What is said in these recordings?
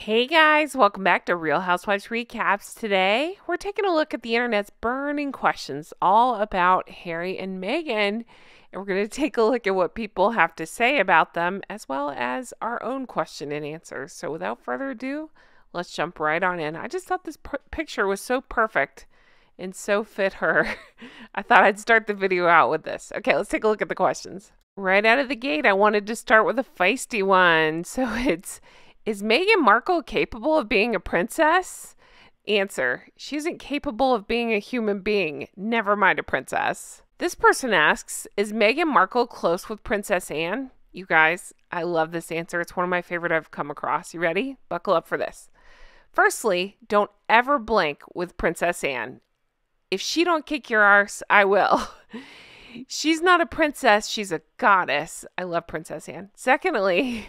Hey guys, welcome back to Real Housewives Recaps. Today, we're taking a look at the internet's burning questions all about Harry and Meghan, and we're going to take a look at what people have to say about them, as well as our own question and answers. So without further ado, let's jump right on in. I just thought this picture was so perfect and so fit her. I thought I'd start the video out with this. Okay, let's take a look at the questions. Right out of the gate, I wanted to start with a feisty one. So is Meghan Markle capable of being a princess? Answer, she isn't capable of being a human being, never mind a princess. This person asks, is Meghan Markle close with Princess Anne? You guys, I love this answer. It's one of my favorite I've come across. You ready? Buckle up for this. Firstly, don't ever blank with Princess Anne. If she don't kick your arse, I will. She's not a princess, she's a goddess. I love Princess Anne. Secondly,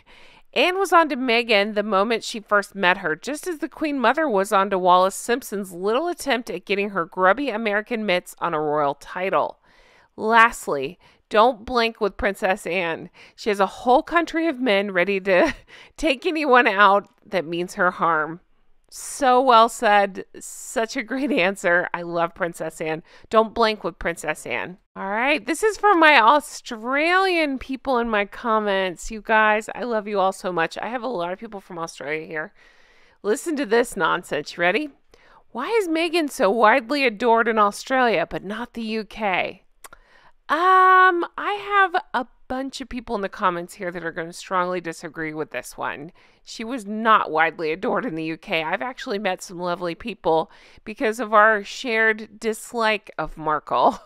Anne was on to Meghan the moment she first met her, just as the Queen Mother was on to Wallis Simpson's little attempt at getting her grubby American mitts on a royal title. Lastly, don't blink with Princess Anne. She has a whole country of men ready to take anyone out that means her harm. So well said. Such a great answer. I love Princess Anne. Don't blink with Princess Anne. All right. This is for my Australian people in my comments. You guys, I love you all so much. I have a lot of people from Australia here. Listen to this nonsense. You ready? Why is Meghan so widely adored in Australia, but not the UK? I have a bunch of people in the comments here that are going to strongly disagree with this one. She was not widely adored in the UK. I've actually met some lovely people because of our shared dislike of Markle.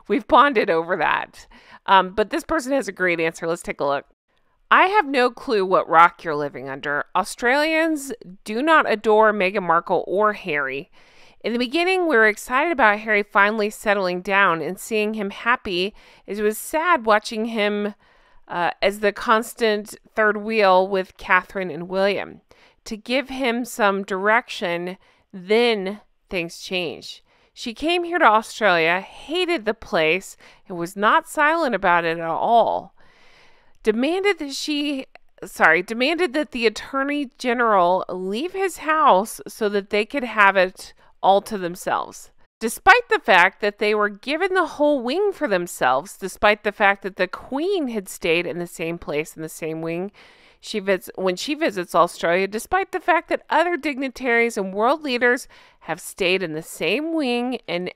We've bonded over that. But this person has a great answer. Let's take a look. I have no clue what rock you're living under. Australians do not adore Meghan Markle or Harry. In the beginning, we were excited about Harry finally settling down and seeing him happy, as it was sad watching him as the constant third wheel with Catherine and William. To give him some direction, then things changed. She came here to Australia, hated the place, and was not silent about it at all. Demanded that the Attorney General leave his house so that they could have it all to themselves. Despite the fact that they were given the whole wing for themselves, despite the fact that the Queen had stayed in the same place in the same wing when she visits Australia, despite the fact that other dignitaries and world leaders have stayed in the same wing in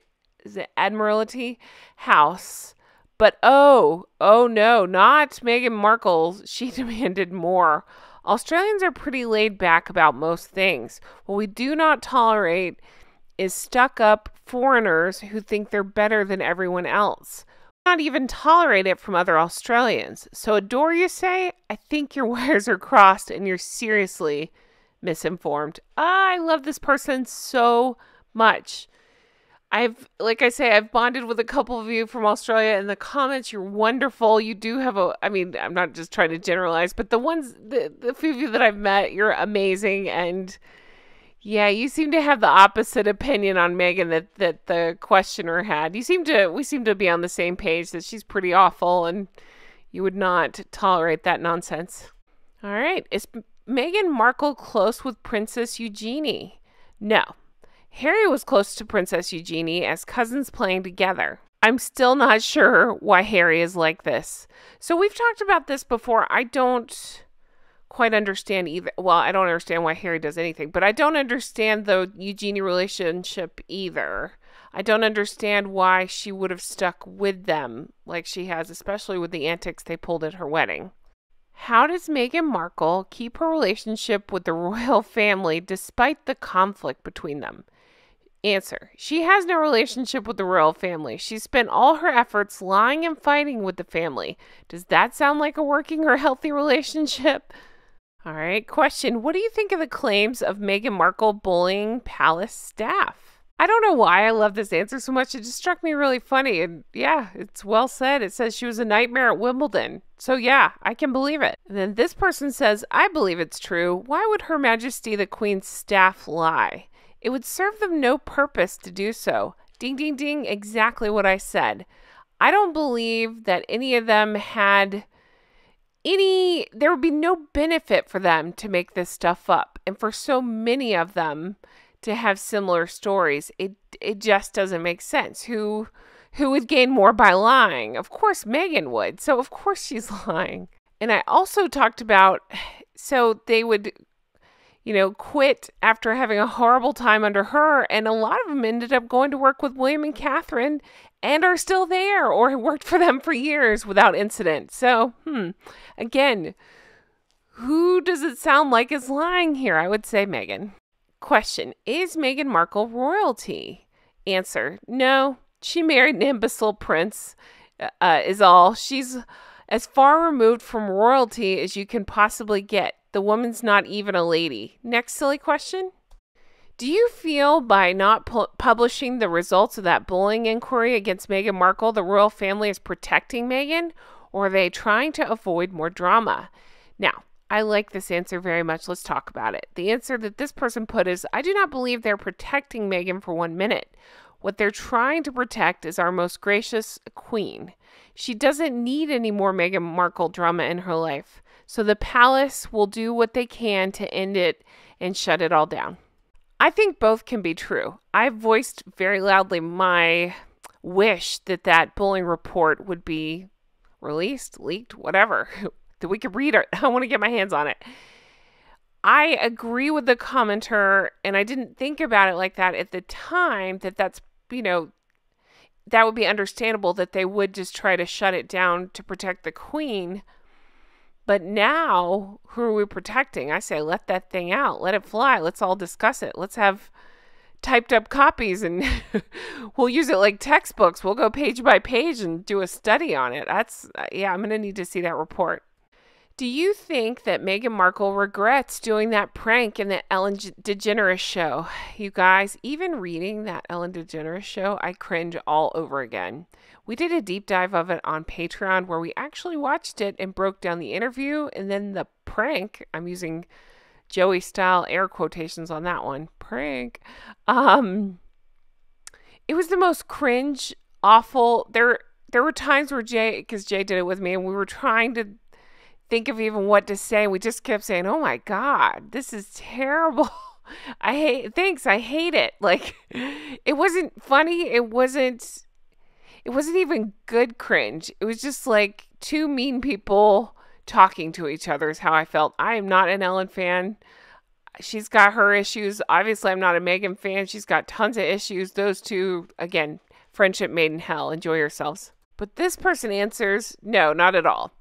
the Admiralty House. But oh no, not Meghan Markle. She demanded more. Australians are pretty laid back about most things. What we do not tolerate is stuck-up foreigners who think they're better than everyone else. We not even tolerate it from other Australians. So adore, you say? I think your wires are crossed and you're seriously misinformed. I love this person so much. Like I say, I've bonded with a couple of you from Australia in the comments. You're wonderful. You do have I'm not just trying to generalize, but the few of you that I've met, you're amazing. And yeah, you seem to have the opposite opinion on Meghan that the questioner had. We seem to be on the same page that she's pretty awful and you would not tolerate that nonsense. All right. Is Meghan Markle close with Princess Eugenie? No. Harry was close to Princess Eugenie as cousins playing together. I'm still not sure why Harry is like this. So we've talked about this before. I don't quite understand either. Well, I don't understand why Harry does anything, but I don't understand the Eugenie relationship either. I don't understand why she would have stuck with them like she has, especially with the antics they pulled at her wedding. How does Meghan Markle keep her relationship with the royal family despite the conflict between them? Answer, she has no relationship with the royal family. She spent all her efforts lying and fighting with the family. Does that sound like a working or healthy relationship? All right. Question, what do you think of the claims of Meghan Markle bullying palace staff? I don't know why I love this answer so much. It just struck me really funny. And yeah, it's well said. It says she was a nightmare at Wimbledon. So yeah, I can believe it. And then this person says, I believe it's true. Why would Her Majesty the Queen's staff lie? It would serve them no purpose to do so. Ding, ding, ding. Exactly what I said. I don't believe that any of them had there would be no benefit for them to make this stuff up. and for so many of them to have similar stories, it just doesn't make sense. Who would gain more by lying? Of course Meghan would. So of course she's lying. And I also talked about, so they would, quit after having a horrible time under her. And a lot of them ended up going to work with William and Catherine and are still there or worked for them for years without incident. So, again, who does it sound like is lying here? I would say Meghan. Question, is Meghan Markle royalty? Answer, no. She married an imbecile prince, is all. She's as far removed from royalty as you can possibly get. The woman's not even a lady. Next silly question. Do you feel by not publishing the results of that bullying inquiry against Meghan Markle, the royal family is protecting Meghan, or are they trying to avoid more drama? Now, I like this answer very much. Let's talk about it. The answer that this person put is, I do not believe they're protecting Meghan for 1 minute. What they're trying to protect is our most gracious queen. She doesn't need any more Meghan Markle drama in her life. So the palace will do what they can to end it and shut it all down. I think both can be true. I've voiced very loudly my wish that bullying report would be released, leaked, whatever, that we could read it. I want to get my hands on it. I agree with the commenter, and I didn't think about it like that at the time, that's, that would be understandable that they would just try to shut it down to protect the queen. But now, who are we protecting? I say, let that thing out. Let it fly. Let's all discuss it. Let's have typed up copies and we'll use it like textbooks. We'll go page by page and do a study on it. I'm going to need to see that report. Do you think that Meghan Markle regrets doing that prank in the Ellen DeGeneres show? You guys, even reading that Ellen DeGeneres show, I cringe all over again. We did a deep dive of it on Patreon where we actually watched it and broke down the interview and then the prank. I'm using Joey style air quotations on that one. Prank. It was the most cringe, awful. There were times where Jay did it with me, and we were trying to think of even what to say. We just kept saying, oh my God, this is terrible. I hate it. Like, it wasn't funny. It wasn't even good cringe. It was just like two mean people talking to each other is how I felt. I am not an Ellen fan. She's got her issues. Obviously, I'm not a Meghan fan. She's got tons of issues. Those two, again, friendship made in hell. Enjoy yourselves. But this person answers, no, not at all.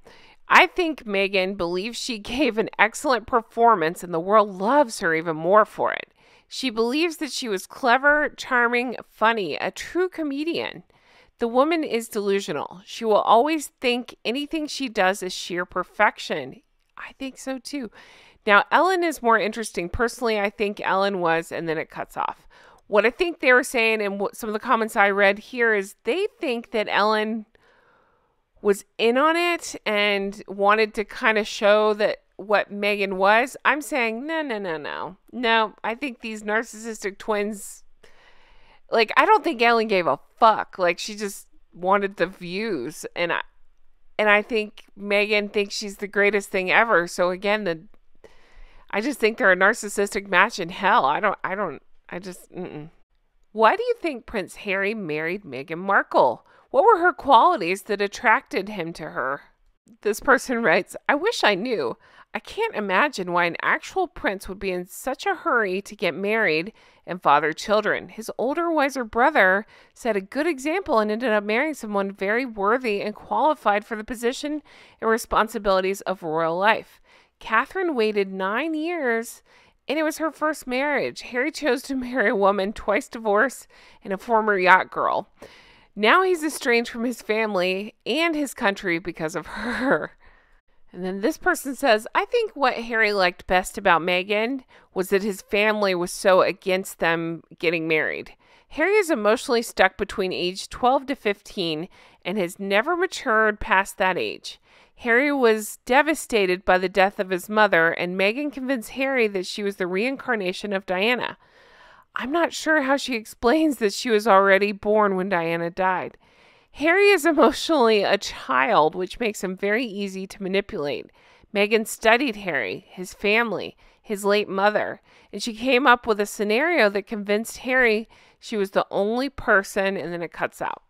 I think Meghan believes she gave an excellent performance and the world loves her even more for it. She believes that she was clever, charming, funny, a true comedian. The woman is delusional. She will always think anything she does is sheer perfection. I think so too. Now, Ellen is more interesting. Personally, I think Ellen was, and then it cuts off. What I think they were saying, and what some of the comments I read here, is they think that Ellen was in on it and wanted to kind of show that what Meghan was. I'm saying, no. No, I think these narcissistic twins, like, I don't think Ellen gave a fuck. Like, she just wanted the views. And I think Meghan thinks she's the greatest thing ever. So again, I just think they're a narcissistic match in hell. Why do you think Prince Harry married Meghan Markle? What were her qualities that attracted him to her? This person writes, I wish I knew. I can't imagine why an actual prince would be in such a hurry to get married and father children. His older, wiser brother set a good example and ended up marrying someone very worthy and qualified for the position and responsibilities of royal life. Catherine waited 9 years, and it was her first marriage. Harry chose to marry a woman twice divorced and a former yacht girl. Now he's estranged from his family and his country because of her. And then this person says, I think what Harry liked best about Meghan was that his family was so against them getting married. Harry is emotionally stuck between age 12 to 15 and has never matured past that age. Harry was devastated by the death of his mother, and Meghan convinced Harry that she was the reincarnation of Diana. I'm not sure how she explains that she was already born when Diana died. Harry is emotionally a child, which makes him very easy to manipulate. Meghan studied Harry, his family, his late mother. And she came up with a scenario that convinced Harry she was the only person, and then it cuts out.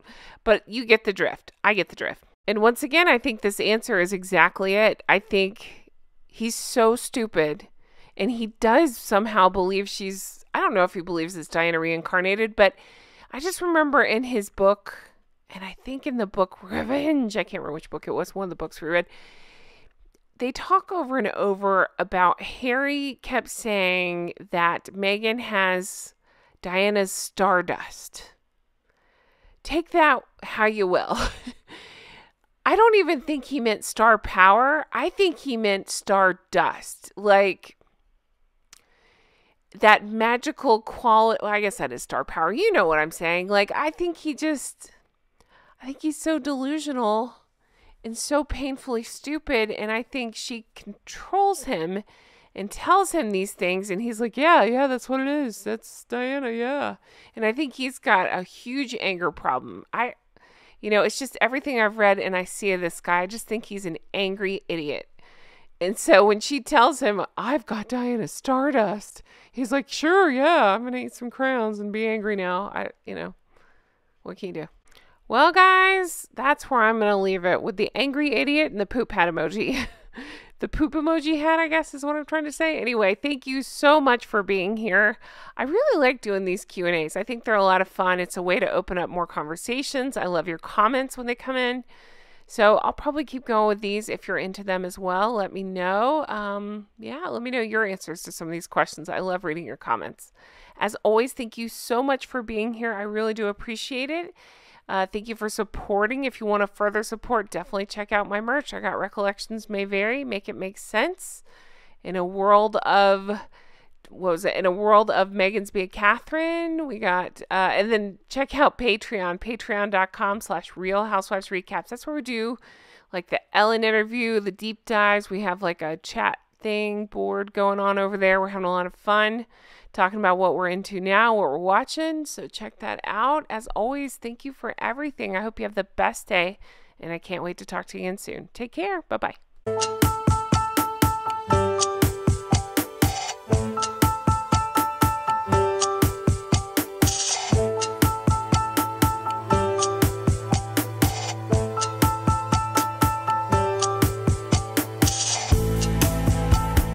But you get the drift. I get the drift. And once again, I think this answer is exactly it. I think he's so stupid, and he does somehow believe I don't know if he believes it's Diana reincarnated, but I just remember in his book, and I think in the book Revenge, I can't remember which book it was, one of the books we read, they talk over and over about Harry kept saying that Meghan has Diana's stardust. Take that how you will. I don't even think he meant star power. I think he meant stardust. Like that magical quality. Well, I guess that is star power. You know what I'm saying. Like, I think he's so delusional and so painfully stupid. And I think she controls him and tells him these things. And he's like, yeah, that's what it is. That's Diana, yeah. And I think he's got a huge anger problem. It's just everything I've read and I see of this guy, I just think he's an angry idiot. And so when she tells him, I've got Diana Stardust, he's like, sure, yeah, I'm going to eat some crowns and be angry now. What can you do? Well, guys, that's where I'm going to leave it with the angry idiot and the poop hat emoji. The poop emoji hat, I guess, is what I'm trying to say. Anyway, thank you so much for being here. I really like doing these Q&As. I think they're a lot of fun. It's a way to open up more conversations. I love your comments when they come in. So I'll probably keep going with these if you're into them as well. Let me know. Let me know your answers to some of these questions. I love reading your comments. As always, thank you so much for being here. I really do appreciate it. Thank you for supporting. If you want to further support, definitely check out my merch. I got Recollections May Vary. Make it make sense. In a world of Meghan's Be a Catherine. We got, and then check out Patreon, patreon.com/Real Housewives Recaps. That's where we do like the Ellen interview, the deep dives. We have like a chat board going on over there. We're having a lot of fun talking about what we're into now, what we're watching. So check that out. As always, thank you for everything. I hope you have the best day, and I can't wait to talk to you again soon. Take care. Bye-bye.